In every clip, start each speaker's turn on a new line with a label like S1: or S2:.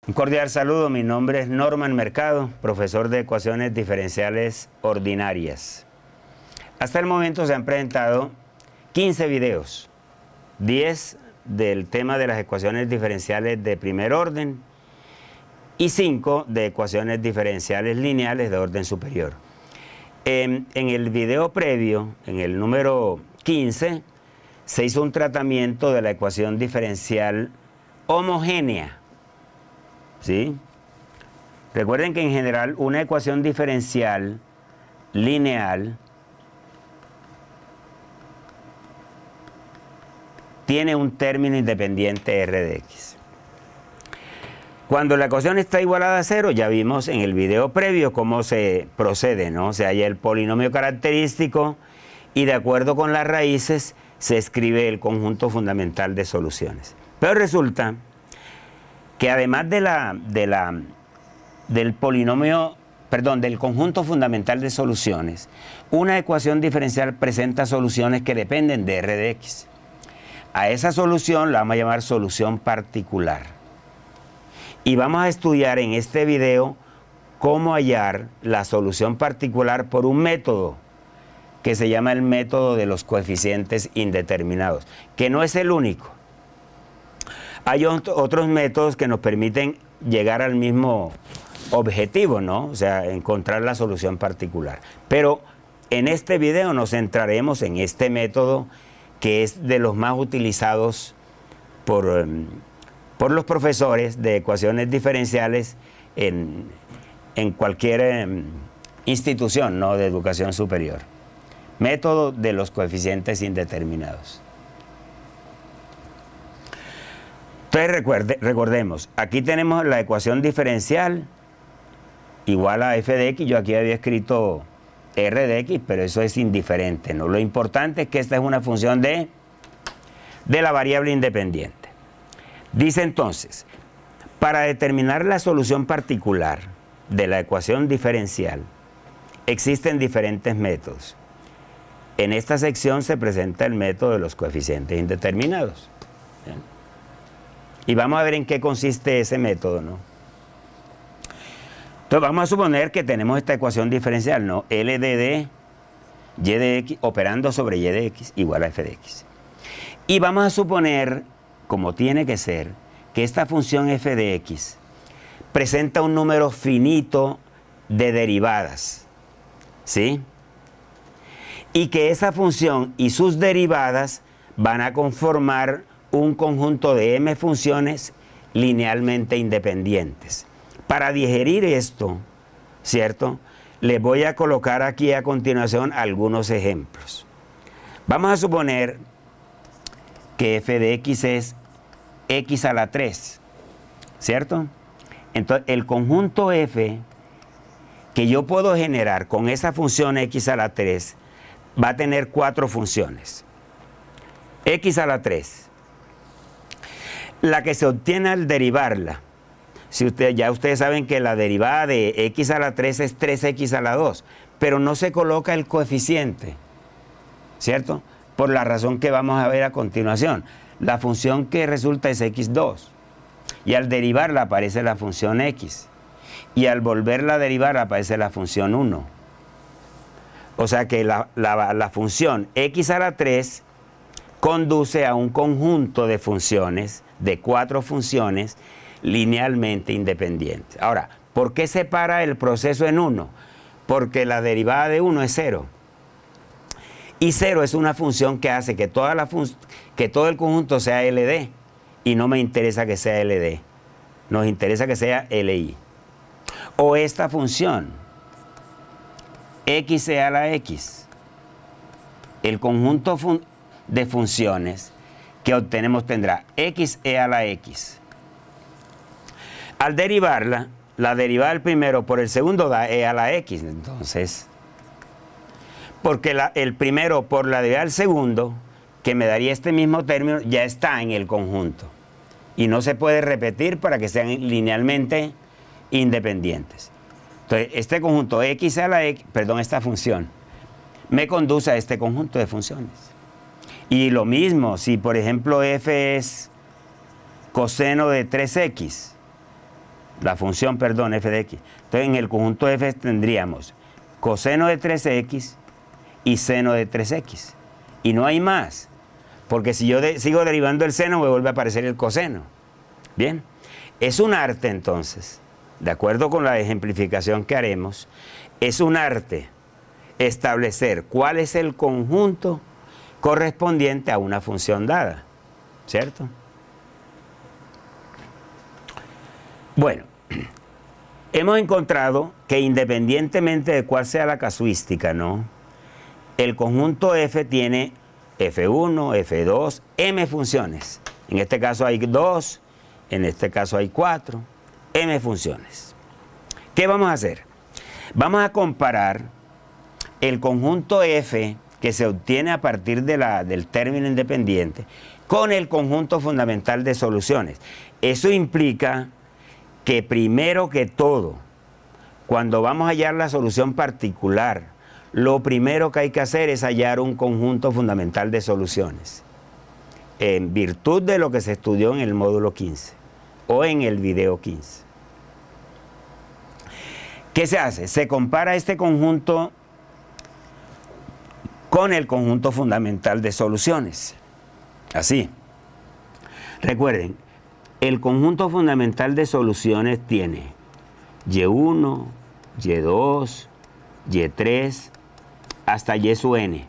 S1: Un cordial saludo, mi nombre es Norman Mercado, profesor de ecuaciones diferenciales ordinarias. Hasta el momento se han presentado 15 videos, 10 del tema de las ecuaciones diferenciales de primer orden y 5 de ecuaciones diferenciales lineales de orden superior. En el video previo, en el número 15, se hizo un tratamiento de la ecuación diferencial homogénea. ¿Sí? Recuerden que en general una ecuación diferencial lineal tiene un término independiente r de x. Cuando la ecuación está igualada a 0, ya vimos en el video previo cómo se procede, ¿no? Se halla el polinomio característico y de acuerdo con las raíces se escribe el conjunto fundamental de soluciones. Pero resulta que además del conjunto fundamental de soluciones, una ecuación diferencial presenta soluciones que dependen de r de x. A esa solución la vamos a llamar solución particular. Y vamos a estudiar en este video cómo hallar la solución particular por un método que se llama el método de los coeficientes indeterminados, que no es el único. Hay otros métodos que nos permiten llegar al mismo objetivo, ¿no? O sea, encontrar la solución particular. Pero en este video nos centraremos en este método que es de los más utilizados por los profesores de ecuaciones diferenciales en cualquier institución, ¿no?, de educación superior. Método de los coeficientes indeterminados. Entonces recordemos, aquí tenemos la ecuación diferencial igual a f de x. Yo aquí había escrito r de x, pero eso es indiferente, ¿no? Lo importante es que esta es una función de la variable independiente. Dice entonces, para determinar la solución particular de la ecuación diferencial, existen diferentes métodos. En esta sección se presenta el método de los coeficientes indeterminados. ¿Bien? Y vamos a ver en qué consiste ese método, ¿no? Entonces vamos a suponer que tenemos esta ecuación diferencial, ¿no? L de d, y de x, operando sobre y de x, igual a f de x. Y vamos a suponer, como tiene que ser, que esta función f de x presenta un número finito de derivadas, ¿sí? Y que esa función y sus derivadas van a conformar un conjunto de m funciones linealmente independientes. Para digerir esto, ¿cierto?, les voy a colocar aquí a continuación algunos ejemplos. Vamos a suponer que f de x es x a la 3, ¿cierto? Entonces, el conjunto f que yo puedo generar con esa función x a la 3 va a tener 4 funciones. X a la 3. La que se obtiene al derivarla. Ya ustedes saben que la derivada de x a la 3 es 3x a la 2, pero no se coloca el coeficiente, ¿cierto? Por la razón que vamos a ver a continuación. La función que resulta es x2, y al derivarla aparece la función x, y al volverla a derivar aparece la función 1. O sea que la función x a la 3 conduce a un conjunto de funciones, de 4 funciones, linealmente independientes. Ahora, ¿por qué separa el proceso en 1? Porque la derivada de 1 es 0. Y 0 es una función que hace que todo el conjunto sea LD. Y no me interesa que sea LD. Nos interesa que sea LI. O esta función, x a la x. El conjunto de funciones que obtenemos tendrá x a la x. Al derivarla, la derivada del primero por el segundo da e a la x. Entonces, porque el primero por la derivada del segundo, que me daría este mismo término, ya está en el conjunto. Y no se puede repetir para que sean linealmente independientes. Entonces, este conjunto x a la x, esta función, me conduce a este conjunto de funciones. Y lo mismo, si por ejemplo f es coseno de 3x, la función, perdón, f de x. Entonces en el conjunto f tendríamos coseno de 3x y seno de 3x. Y no hay más, porque si yo sigo derivando el seno me vuelve a aparecer el coseno. Bien, es un arte entonces, de acuerdo con la ejemplificación que haremos, es un arte establecer cuál es el conjunto correspondiente a una función dada, ¿cierto? Bueno, hemos encontrado que independientemente de cuál sea la casuística, ¿no?, el conjunto f tiene f1, f2, m funciones. En este caso hay 2, en este caso hay 4, m funciones. ¿Qué vamos a hacer? Vamos a comparar el conjunto f que se obtiene a partir del término independiente con el conjunto fundamental de soluciones. Eso implica que primero que todo, cuando vamos a hallar la solución particular, lo primero que hay que hacer es hallar un conjunto fundamental de soluciones, en virtud de lo que se estudió en el módulo 15 o en el video 15. ¿Qué se hace? Se compara este conjunto con el conjunto fundamental de soluciones. Así. Recuerden, el conjunto fundamental de soluciones tiene y1, y2, y3, hasta y sub n,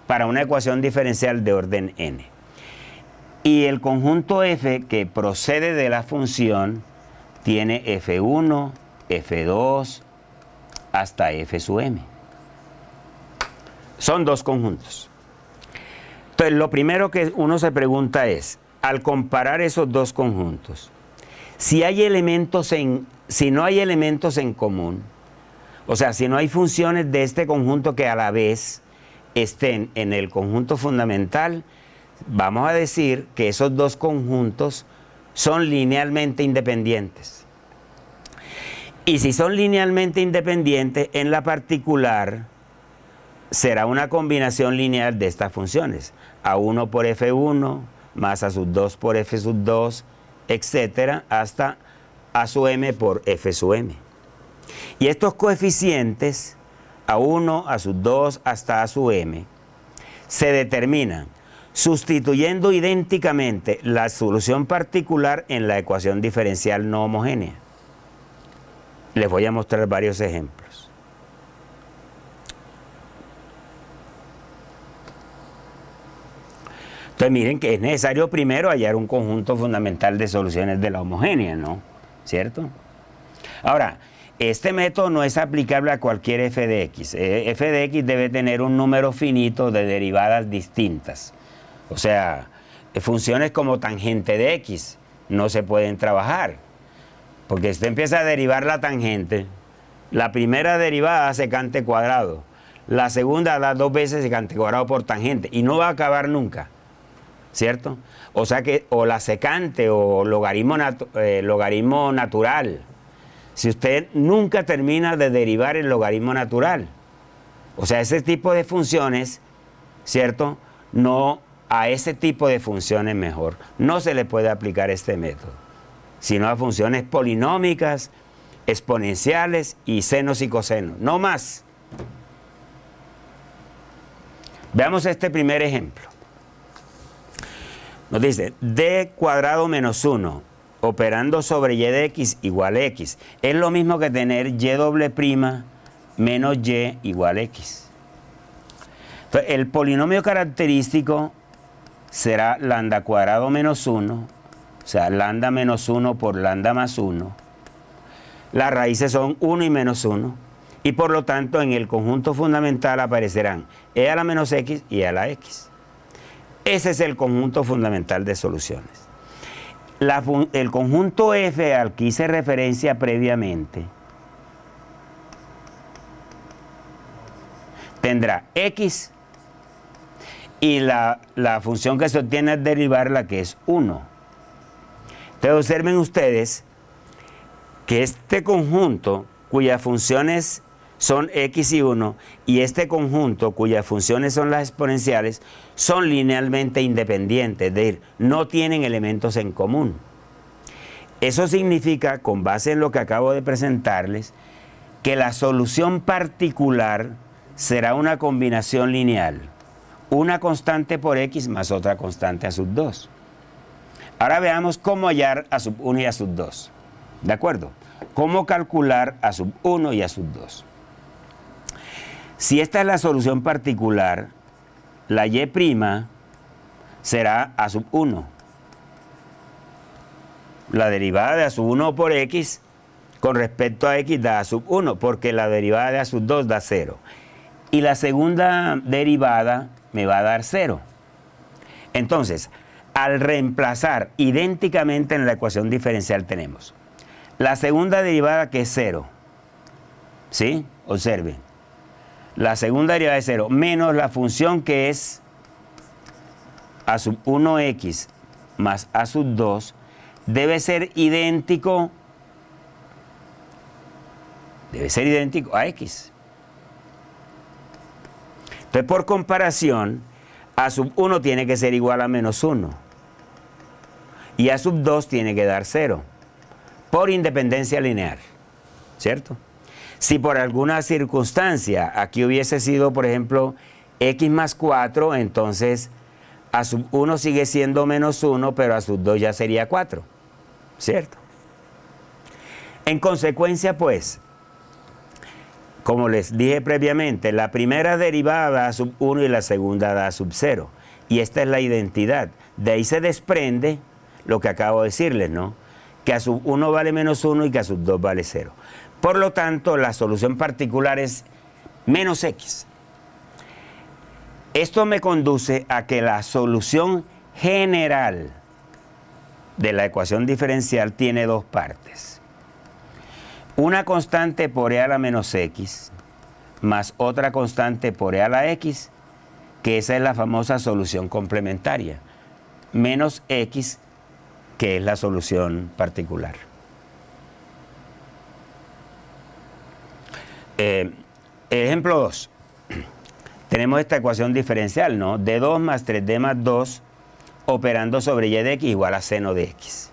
S1: para una ecuación diferencial de orden n. Y el conjunto f que procede de la función tiene f1, f2, hasta f sub m. Son dos conjuntos. Entonces, lo primero que uno se pregunta es, al comparar esos dos conjuntos, si no hay elementos en común, o sea, si no hay funciones de este conjunto que a la vez estén en el conjunto fundamental, vamos a decir que esos dos conjuntos son linealmente independientes. Y si son linealmente independientes, en la particular será una combinación lineal de estas funciones. A1 por F1 más A sub 2 por F sub 2, etcétera, hasta A sub m por F sub m. Y estos coeficientes, A1, A sub 2 hasta A sub m, se determinan sustituyendo idénticamente la solución particular en la ecuación diferencial no homogénea. Les voy a mostrar varios ejemplos. Entonces miren que es necesario primero hallar un conjunto fundamental de soluciones de la homogénea, ¿no? ¿Cierto? Ahora, este método no es aplicable a cualquier f de x. F de x debe tener un número finito de derivadas distintas. O sea, funciones como tangente de x no se pueden trabajar. Porque si usted empieza a derivar la tangente, la primera derivada secante cuadrado, la segunda da 2 veces secante cuadrado por tangente y no va a acabar nunca, ¿cierto? O sea que o la secante o logaritmo natural. Si usted nunca termina de derivar el logaritmo natural, o sea, ese tipo de funciones, ¿cierto? No, a ese tipo de funciones mejor no se le puede aplicar este método, sino a funciones polinómicas, exponenciales y senos y cosenos, no más. Veamos este primer ejemplo. Nos dice d cuadrado menos 1 operando sobre y de x igual a x. Es lo mismo que tener y doble prima menos y igual a x. Entonces, el polinomio característico será lambda cuadrado menos 1, o sea, lambda menos 1 por lambda más 1. Las raíces son 1 y menos 1. Y por lo tanto, en el conjunto fundamental aparecerán e a la menos x y e a la x. Ese es el conjunto fundamental de soluciones. El conjunto f al que hice referencia previamente tendrá x y la función que se obtiene es derivarla, que es 1. Entonces observen ustedes que este conjunto cuyas funciones son x y 1 y este conjunto cuyas funciones son las exponenciales son linealmente independientes, es decir, no tienen elementos en común. Eso significa, con base en lo que acabo de presentarles, que la solución particular será una combinación lineal. Una constante por x más otra constante a sub 2. Ahora veamos cómo hallar a sub 1 y a sub 2. ¿De acuerdo? Cómo calcular a sub 1 y a sub 2. Si esta es la solución particular, la y' será a sub 1. La derivada de a sub 1 por x con respecto a x da a sub 1, porque la derivada de a sub 2 da 0. Y la segunda derivada me va a dar 0. Entonces, al reemplazar idénticamente en la ecuación diferencial tenemos la segunda derivada que es 0. ¿Sí? Observen. La segunda derivada es 0 menos la función que es a sub 1x más a sub 2 debe ser idéntico a x. Entonces, por comparación, a sub 1 tiene que ser igual a menos 1 y a sub 2 tiene que dar 0 por independencia lineal, ¿cierto? Si por alguna circunstancia aquí hubiese sido, por ejemplo, x más 4, entonces a sub 1 sigue siendo menos 1, pero a sub 2 ya sería 4, ¿cierto? En consecuencia, pues, como les dije previamente, la primera derivada da a sub 1 y la segunda da a sub 0. Y esta es la identidad. De ahí se desprende lo que acabo de decirles, ¿no? Que a sub 1 vale menos 1 y que a sub 2 vale 0. Por lo tanto, la solución particular es menos x. Esto me conduce a que la solución general de la ecuación diferencial tiene dos partes. Una constante por e a la menos x más otra constante por e a la x, que esa es la famosa solución complementaria, menos x, que es la solución particular. Ejemplo 2. Tenemos esta ecuación diferencial, ¿no? D2 más 3D más 2 operando sobre y de x igual a seno de x.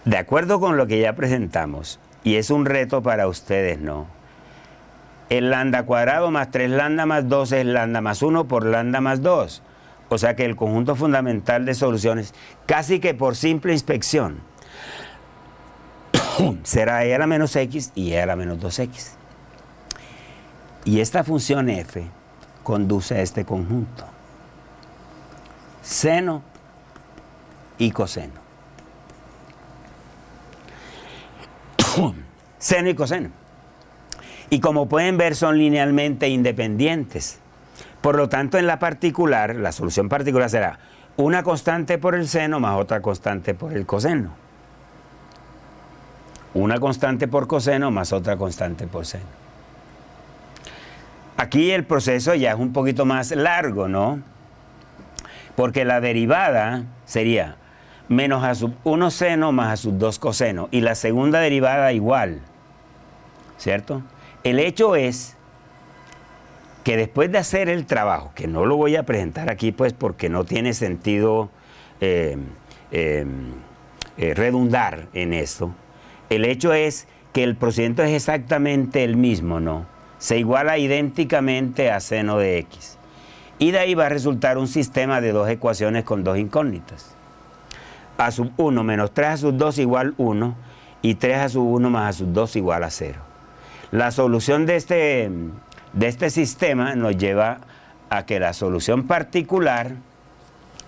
S1: De acuerdo con lo que ya presentamos, y es un reto para ustedes, ¿no? El lambda cuadrado más 3 lambda más 2 es lambda más 1 por lambda más 2. O sea que el conjunto fundamental de soluciones, casi que por simple inspección, será e a la menos x y e a la menos 2x. Y esta función f conduce a este conjunto. Seno y coseno. Seno y coseno. Y como pueden ver, son linealmente independientes. Por lo tanto, en la particular, la solución particular será una constante por el seno más otra constante por el coseno. Una constante por coseno más otra constante por seno. Aquí el proceso ya es un poquito más largo, ¿no? Porque la derivada sería menos a sub 1 seno más a sub 2 coseno. Y la segunda derivada igual, ¿cierto? El hecho es que después de hacer el trabajo, que no lo voy a presentar aquí pues porque no tiene sentido redundar en esto, el hecho es que el procedimiento es exactamente el mismo, ¿no? Se iguala idénticamente a seno de x. Y de ahí va a resultar un sistema de dos ecuaciones con dos incógnitas. A sub 1 menos 3 a sub 2 igual 1 y 3 a sub 1 más a sub 2 igual a 0. La solución de este sistema nos lleva a que la solución particular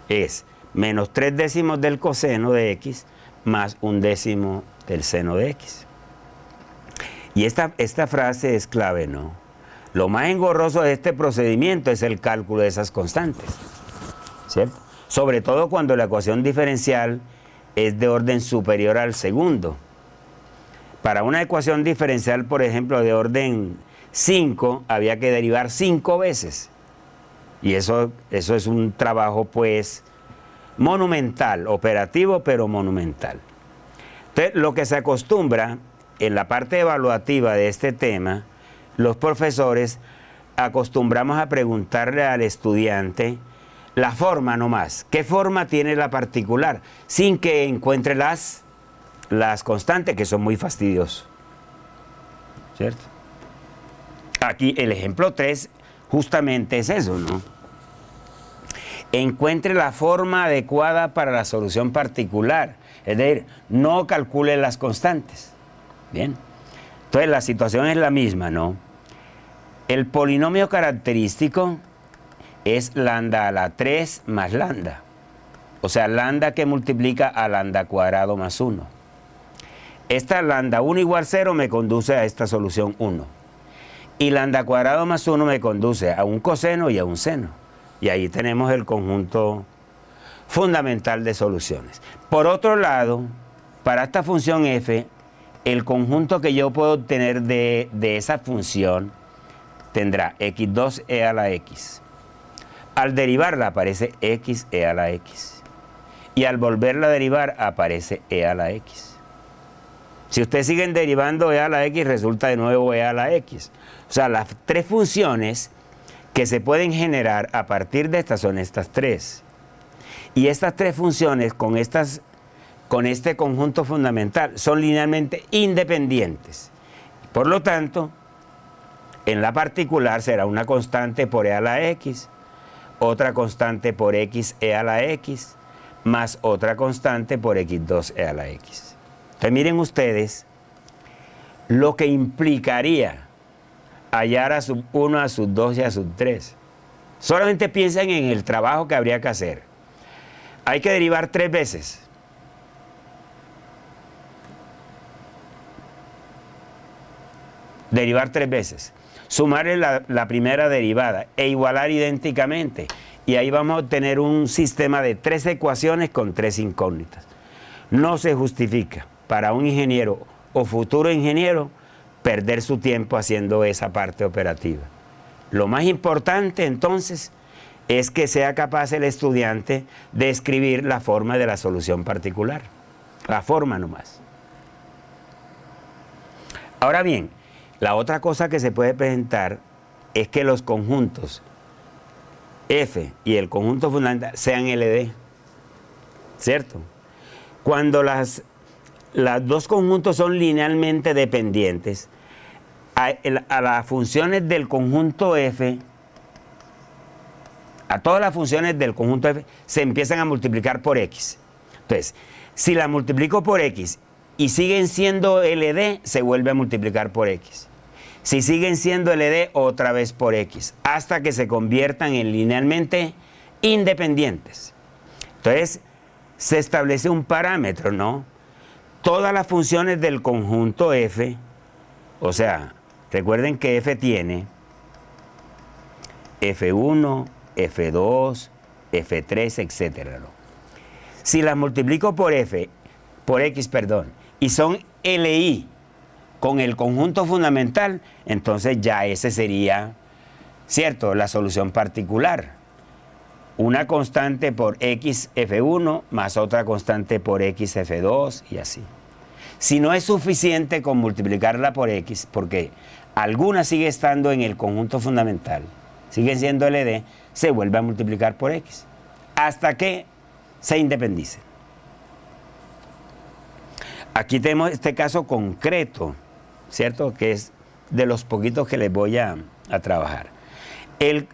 S1: es menos 3 décimos del coseno de x más 1 décimo del seno de x. Y esta frase es clave, ¿no? Lo más engorroso de este procedimiento es el cálculo de esas constantes, ¿cierto? Sobre todo cuando la ecuación diferencial es de orden superior al segundo. Para una ecuación diferencial, por ejemplo, de orden 5, había que derivar 5 veces. Y eso es un trabajo, pues, monumental, operativo, pero monumental. Entonces, lo que se acostumbra en la parte evaluativa de este tema, los profesores acostumbramos a preguntarle al estudiante la forma nomás. ¿Qué forma tiene la particular? Sin que encuentre las las constantes, que son muy fastidiosos, ¿cierto? Aquí el ejemplo 3 justamente es eso, ¿no? Encuentre la forma adecuada para la solución particular. Es decir, no calcule las constantes. Bien. Entonces la situación es la misma, ¿no? El polinomio característico es lambda a la 3 más lambda. O sea, lambda que multiplica a lambda cuadrado más 1. Esta lambda 1 igual 0 me conduce a esta solución 1. Y lambda cuadrado más 1 me conduce a un coseno y a un seno. Y ahí tenemos el conjunto fundamental de soluciones. Por otro lado, para esta función f, el conjunto que yo puedo obtener de esa función tendrá x2e a la x. Al derivarla aparece xe a la x. Y al volverla a derivar aparece e a la x. Si ustedes siguen derivando e a la x, resulta de nuevo e a la x. O sea, las tres funciones que se pueden generar a partir de estas son estas tres. Y estas tres funciones con este conjunto fundamental son linealmente independientes. Por lo tanto, en la particular será una constante por e a la x, otra constante por x e a la x, más otra constante por x2 e a la x. Entonces miren ustedes lo que implicaría hallar a sub 1, a sub 2 y a sub 3. Solamente piensen en el trabajo que habría que hacer. Hay que derivar 3 veces. Derivar 3 veces. Sumarle la primera derivada e igualar idénticamente. Y ahí vamos a obtener un sistema de 3 ecuaciones con 3 incógnitas. No se justifica para un ingeniero o futuro ingeniero perder su tiempo haciendo esa parte operativa. Lo más importante entonces es que sea capaz el estudiante de escribir la forma de la solución particular. La forma nomás. Ahora bien, la otra cosa que se puede presentar es que los conjuntos F y el conjunto fundamental sean LD. ¿Cierto? Cuando las dos conjuntos son linealmente dependientes, a las funciones del conjunto F, a todas las funciones del conjunto F, se empiezan a multiplicar por X. Entonces, si la multiplico por X y siguen siendo LD, se vuelve a multiplicar por X. Si siguen siendo LD, otra vez por X, hasta que se conviertan en linealmente independientes. Entonces, se establece un parámetro, ¿no? Todas las funciones del conjunto F, o sea, recuerden que F tiene F1, F2, F3, etc. ¿no? Si las multiplico por X, y son LI con el conjunto fundamental, entonces ya ese sería, ¿cierto?, la solución particular. Una constante por X F1 más otra constante por X F2 y así. Si no es suficiente con multiplicarla por X, porque alguna sigue estando en el conjunto fundamental, sigue siendo LD, se vuelve a multiplicar por X, hasta que se independicen. Aquí tenemos este caso concreto, ¿cierto?, que es de los poquitos que les voy a trabajar.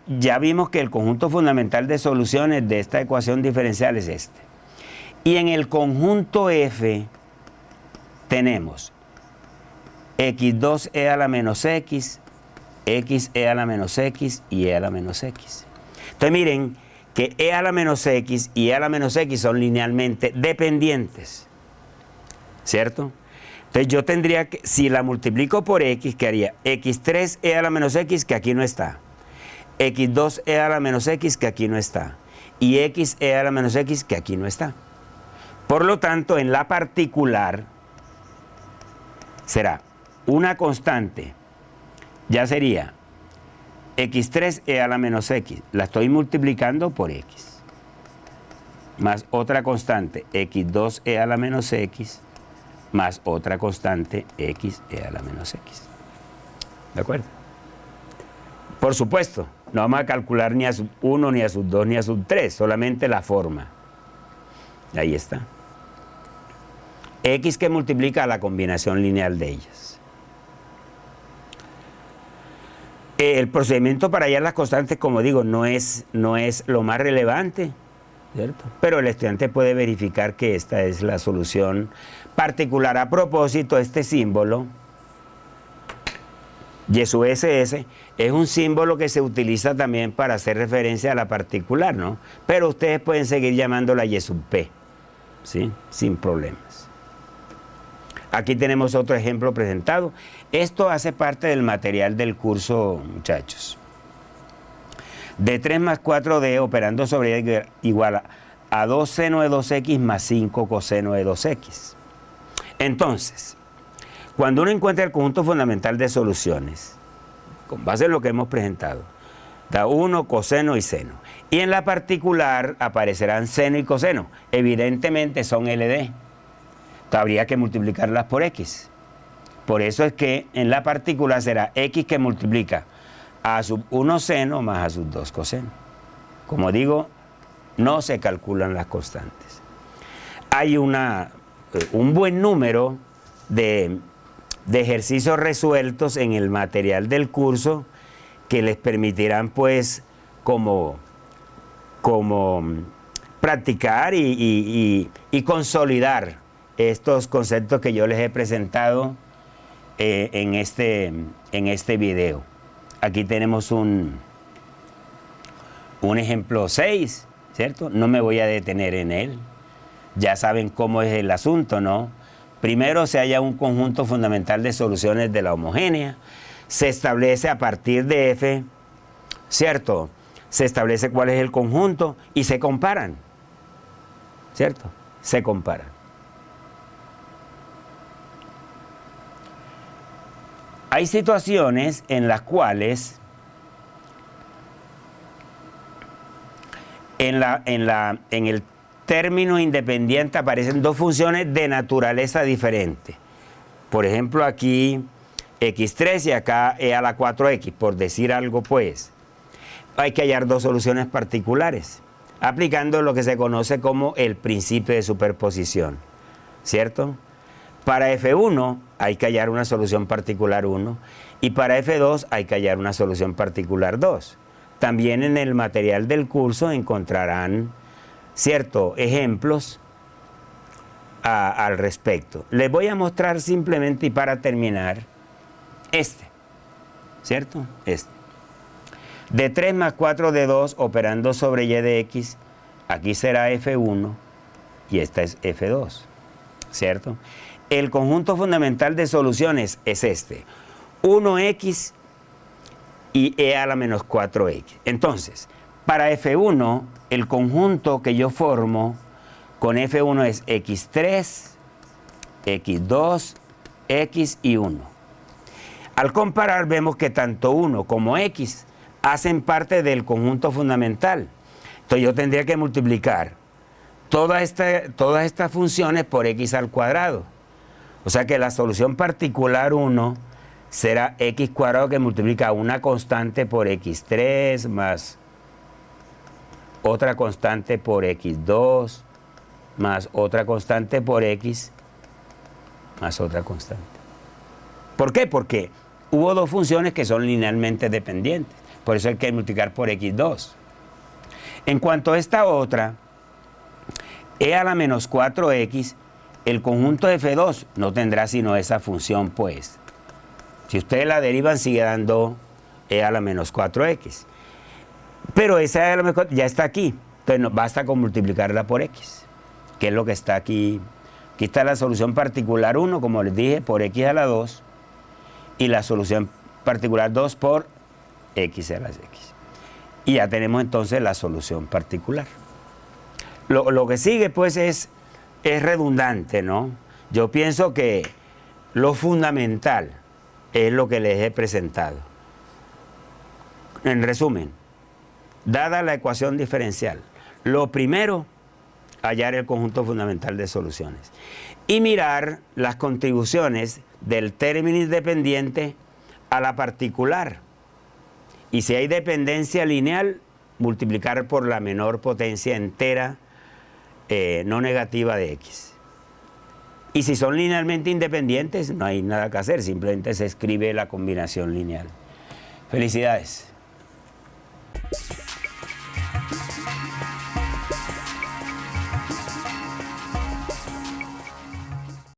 S1: Ya vimos que el conjunto fundamental de soluciones de esta ecuación diferencial es este. Y en el conjunto F tenemos x2e a la menos x, xe a la menos x y e a la menos x. Entonces miren que e a la menos x y e a la menos x son linealmente dependientes, ¿cierto? Entonces yo tendría que, si la multiplico por x, ¿qué haría? x3e a la menos x, que aquí no está. x2e a la menos x, que aquí no está. Y xe a la menos x, que aquí no está. Por lo tanto, en la particular será una constante, ya sería x3e a la menos x, la estoy multiplicando por x, más otra constante x2e a la menos x, más otra constante xe a la menos x. ¿De acuerdo? Por supuesto, no vamos a calcular ni a sub 1, ni a sub 2, ni a sub 3, solamente la forma. Ahí está. X que multiplica a la combinación lineal de ellas. El procedimiento para hallar las constantes, como digo, no es lo más relevante, ¿cierto? Pero el estudiante puede verificar que esta es la solución particular. A propósito, este símbolo, Y sub SS, es un símbolo que se utiliza también para hacer referencia a la particular, ¿no? Pero ustedes pueden seguir llamándola Y sub P, ¿sí? Sin problemas. Aquí tenemos otro ejemplo presentado. Esto hace parte del material del curso, muchachos. De 3 más 4D operando sobre Y igual a 2 seno de 2X más 5 coseno de 2X. Entonces, cuando uno encuentra el conjunto fundamental de soluciones, con base en lo que hemos presentado, da 1, coseno y seno. Y en la particular aparecerán seno y coseno. Evidentemente son LD. Habría que multiplicarlas por X. Por eso es que en la particular será X que multiplica a sub 1 seno más a sub 2 coseno. Como digo, no se calculan las constantes. Hay un buen número de ejercicios resueltos en el material del curso que les permitirán pues como practicar y consolidar estos conceptos que yo les he presentado en este video. Aquí tenemos un ejemplo 6, ¿cierto? No me voy a detener en él. Ya saben cómo es el asunto, ¿no? Primero se halla un conjunto fundamental de soluciones de la homogénea. Se establece a partir de F, ¿cierto? Se establece cuál es el conjunto y se comparan, ¿cierto? Se comparan. Hay situaciones en las cuales en el término independiente aparecen dos funciones de naturaleza diferente. Por ejemplo, aquí x3 y acá e a la 4x, por decir algo pues. Hay que hallar dos soluciones particulares, aplicando lo que se conoce como el principio de superposición, ¿cierto? Para F1 hay que hallar una solución particular 1 y para F2 hay que hallar una solución particular 2. También en el material del curso encontrarán ciertos ejemplos al respecto. Les voy a mostrar simplemente y para terminar ¿cierto? De 3 más 4 de 2 operando sobre Y de X, aquí será F1 y esta es F2, ¿cierto? El conjunto fundamental de soluciones es 1x y e a la menos 4x. Entonces, para F1, el conjunto que yo formo con F1 es x3, x2, x y 1. Al comparar vemos que tanto 1 como x hacen parte del conjunto fundamental. Entonces yo tendría que multiplicar todas estas funciones por x al cuadrado. O sea que la solución particular 1 será x cuadrado que multiplica una constante por x3 más otra constante por x2 más otra constante por x más otra constante. ¿Por qué? Porque hubo dos funciones que son linealmente dependientes. Por eso hay que multiplicar por x2. En cuanto a esta otra, e a la menos 4x, el conjunto de F2 no tendrá sino esa función, pues. Si ustedes la derivan, sigue dando e a la menos 4x. Pero esa e a la menos 4 ya está aquí. Entonces no, basta con multiplicarla por x, que es lo que está aquí. Aquí está la solución particular 1, como les dije, por x a la 2. Y la solución particular 2 por x a las x. Y ya tenemos entonces la solución particular. Lo que sigue, pues, es redundante, ¿no? Yo pienso que lo fundamental es lo que les he presentado. En resumen, dada la ecuación diferencial, lo primero, hallar el conjunto fundamental de soluciones y mirar las contribuciones del término independiente a la particular. Y si hay dependencia lineal, multiplicar por la menor potencia entera no negativa de x. Y si son linealmente independientes, no hay nada que hacer, simplemente se escribe la combinación lineal. Felicidades.